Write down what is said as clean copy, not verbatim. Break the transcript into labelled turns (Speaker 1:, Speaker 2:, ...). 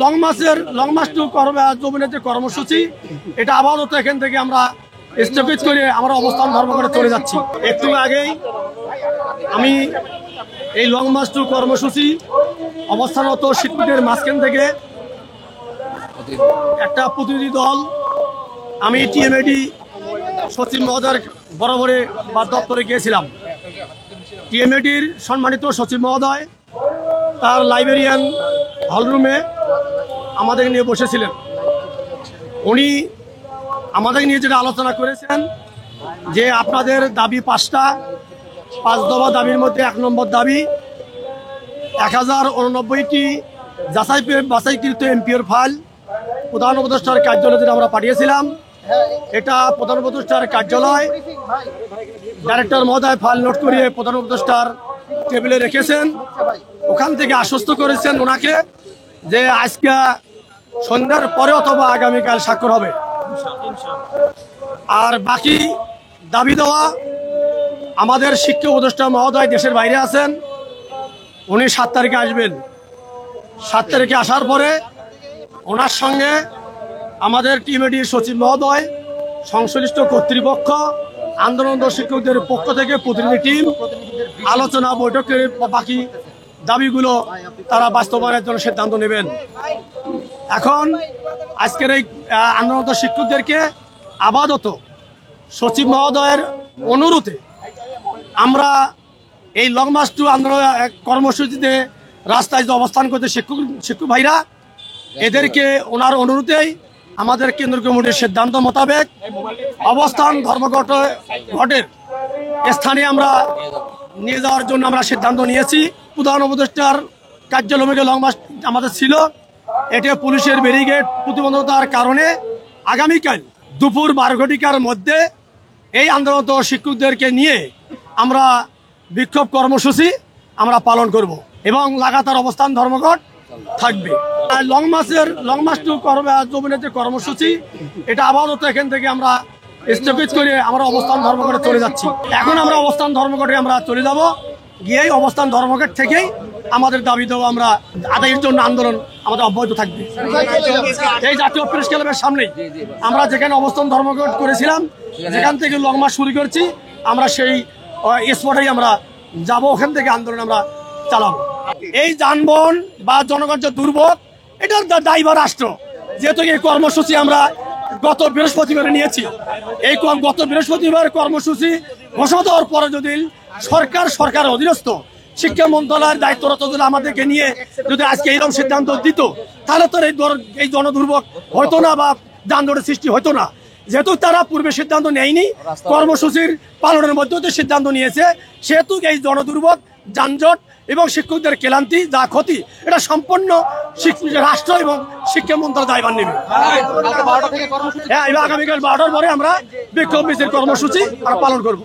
Speaker 1: Long March two যমুনার যে কর্মসূচি, এটা আপাতত এখান থেকে আমরা স্থগিত করে আমরা অবস্থান ধর্মঘটে চলে যাচ্ছি। একটু আগেই আমি এই লং মার্চ টু কর্মসূচি অবস্থানরত শিক্ষকদের মাঝখান থেকে একটা প্রতিনিধি দল আমি টিএমএডি সচিব মহোদয়ের বরাবরে বা দপ্তরে গিয়েছিলাম। টিএমএডির সম্মানিত সচিব মহোদয় তার লাইব্রেরিয়ান হলরুমে আমাদের নিয়ে বসেছিলেন। উনি আমাদের নিয়ে যেটা আলোচনা করেছেন যে আপনাদের দাবি 5টা, 5 দফা দাবির মধ্যে 1 নম্বর দাবি 1089টি বাছাইকৃত এমপিওর ফাইল প্রধান উপদেষ্টার কার্যালয়ে আমরা পাঠিয়েছিলাম। এটা প্রধান উপদেষ্টার কার্যালয় ডাইরেক্টর মহোদয় ফাইল নোট করিয়ে প্রধান উপদেষ্টার টেবিলে রেখেছেন। ওখান থেকে আশ্বস্ত করেছেন ওনাকে যে আজকে সন্ধ্যার পরে অথবা আগামীকাল স্বাক্ষর হবে। আর বাকি দাবি দেওয়া আমাদের শিক্ষা উপদেষ্টা মহোদয় দেশের বাইরে আছেন, উনি 7 তারিখে আসবেন। 7 তারিখে আসার পরে ওনার সঙ্গে আমাদের টিএমএডির সচিব মহোদয়, সংশ্লিষ্ট কর্তৃপক্ষ, আন্দোলনরত শিক্ষকদের পক্ষ থেকে প্রতিনিধি টিম আলোচনা বৈঠকের বাকি দাবিগুলো তারা বাস্তবায়নের জন্য সিদ্ধান্ত নেবেন। এখন আজকের এই আন্দোলনরত শিক্ষকদেরকে আপাতত সচিব মহোদয়ের অনুরোধে আমরা এই লং মার্চ টু আন্দোলন কর্মসূচিতে রাস্তায় যে অবস্থান করতে শিক্ষক ভাইরা, এদেরকে ওনার অনুরোধেই আমাদের কেন্দ্র কমিটির সিদ্ধান্ত মোতাবেক অবস্থান ধর্মঘটের স্থানে আমরা নিয়ে যাওয়ার জন্য আমরা সিদ্ধান্ত নিয়েছি। প্রধান উপদেষ্টার কার্যালয়ে লং মার্চ আমাদের ছিল, এটা পুলিশের ব্যারিকেড প্রতিবন্ধকতার কারণে আগামীকাল দুপুর 12 ঘটিকার মধ্যে এই আন্দোলনরত শিক্ষকদেরকে নিয়ে আমরা বিক্ষোভ কর্মসূচি আমরা পালন করব এবং লাগাতার অবস্থান ধর্মঘট থাকবে। লং মার্চ টু যমুনার যে কর্মসূচি, এটা আপাতত এখান থেকে আমরা স্থগিত করে আমরা অবস্থান ধর্মঘটে চলে যাচ্ছি। এখন আমরা অবস্থান ধর্মঘটে আমরা চলে যাব, গিয়েই অবস্থান ধর্মঘট থেকেই আমাদের দাবি দেওয়া আমরা আদায়ের জন্য আন্দোলন আমাদের অব্যাহত থাকবে। এই জাতীয় প্রেস ক্লাবের সামনেই আমরা যেখানে অবস্থান ধর্মঘট করেছিলাম, যেখান থেকে লং মার্চ শুরু করছি, আমরা সেই স্পটেই আমরা যাব, ওখান থেকে আন্দোলন আমরা চালাবো। এই যানবাহন বা জনগণ যে দুর্ভোগ, এটার দায়ভার রাষ্ট্র। যেহেতু এই কর্মসূচি আমরা গত বৃহস্পতিবারে নিয়েছি, এই গত বৃহস্পতিবার কর্মসূচি ঘোষণা দেওয়ার পরে যদি সরকারের অধীনস্থ শিক্ষা মন্ত্রণালয়ের দায়িত্বরত যদি আমাদেরকে নিয়ে যদি আজকে এইরকম সিদ্ধান্ত দিত, তাহলে তো এই জনদুর্ভোগ হতো না বা যানজটের সৃষ্টি হতো না। যেহেতু তারা পূর্বে সিদ্ধান্ত নেয়নি, কর্মসূচির পালনের মধ্যে সিদ্ধান্ত নিয়েছে, সেহেতু এই জনদুর্ভোগ, যানজট এবং শিক্ষকদের ক্লান্তি যা ক্ষতি, এটা সম্পূর্ণ রাষ্ট্র এবং শিক্ষা মন্ত্রণালয় দায়ভার নেবে। হ্যাঁ, আগামীকাল 12টার পরে আমরা বিক্ষোভ মিছিল কর্মসূচি পালন করবো।